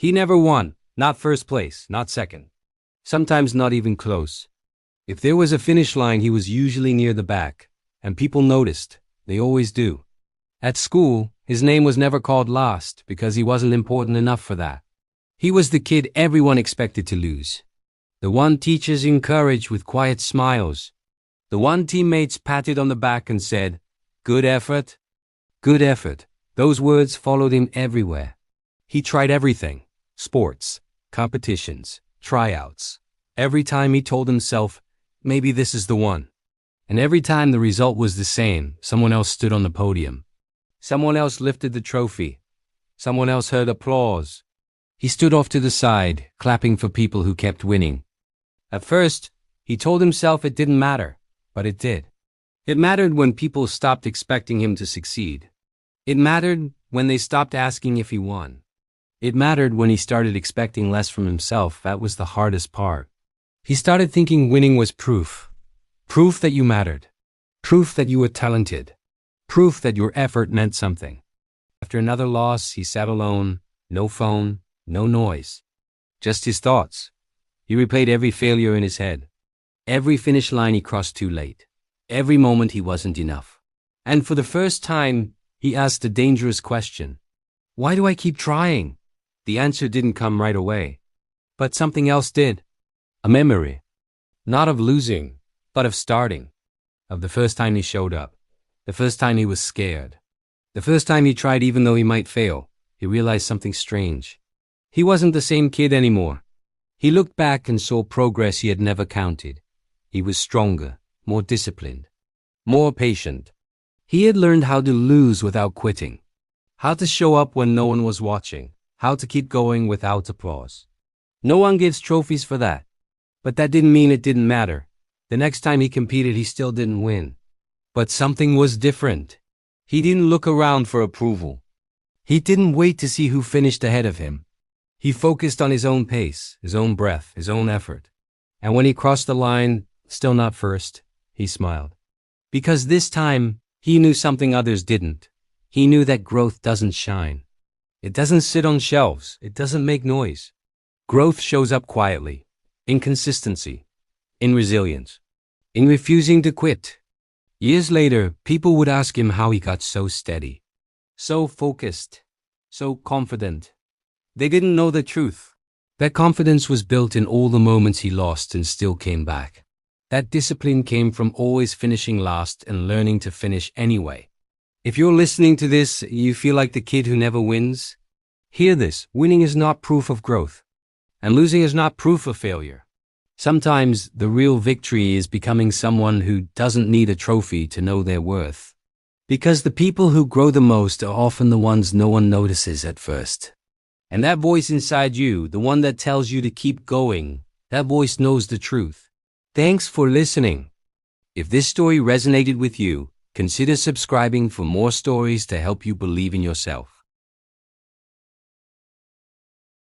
He never won, not first place, not second. Sometimes not even close. If there was a finish line, he was usually near the back, and people noticed. They always do. At school, his name was never called last because he wasn't important enough for that. He was the kid everyone expected to lose. The one teachers encouraged with quiet smiles. The one teammates patted on the back and said, "Good effort." Good effort. Those words followed him everywhere. He tried everything. Sports, competitions, tryouts. Every time he told himself, maybe this is the one. And every time the result was the same, someone else stood on the podium. Someone else lifted the trophy. Someone else heard applause. He stood off to the side, clapping for people who kept winning. At first, he told himself it didn't matter, but it did. It mattered when people stopped expecting him to succeed. It mattered when they stopped asking if he won. It mattered when he started expecting less from himself. That was the hardest part. He started thinking winning was proof. Proof that you mattered. Proof that you were talented. Proof that your effort meant something. After another loss, he sat alone, no phone, no noise. Just his thoughts. He replayed every failure in his head. Every finish line he crossed too late. Every moment he wasn't enough. And for the first time, he asked a dangerous question. Why do I keep trying? The answer didn't come right away. But something else did. A memory. Not of losing, but of starting. Of the first time he showed up. The first time he was scared. The first time he tried even though he might fail. He realized something strange. He wasn't the same kid anymore. He looked back and saw progress he had never counted. He was stronger, more disciplined, more patient. He had learned how to lose without quitting. How to show up when no one was watching. How to keep going without applause. No one gives trophies for that. But that didn't mean it didn't matter. The next time he competed, he still didn't win. But something was different. He didn't look around for approval. He didn't wait to see who finished ahead of him. He focused on his own pace, his own breath, his own effort. And when he crossed the line, still not first, he smiled. Because this time, he knew something others didn't. He knew that growth doesn't shine. It doesn't sit on shelves. It doesn't make noise. Growth shows up quietly, in consistency, in resilience, in refusing to quit. Years later, people would ask him how he got so steady, so focused, so confident. They didn't know the truth. That confidence was built in all the moments he lost and still came back. That discipline came from always finishing last and learning to finish anyway. If you're listening to this, you feel like the kid who never wins. Hear this, winning is not proof of growth. And losing is not proof of failure. Sometimes the real victory is becoming someone who doesn't need a trophy to know their worth. Because the people who grow the most are often the ones no one notices at first. And that voice inside you, the one that tells you to keep going, that voice knows the truth. Thanks for listening. If this story resonated with you, consider subscribing for more stories to help you believe in yourself.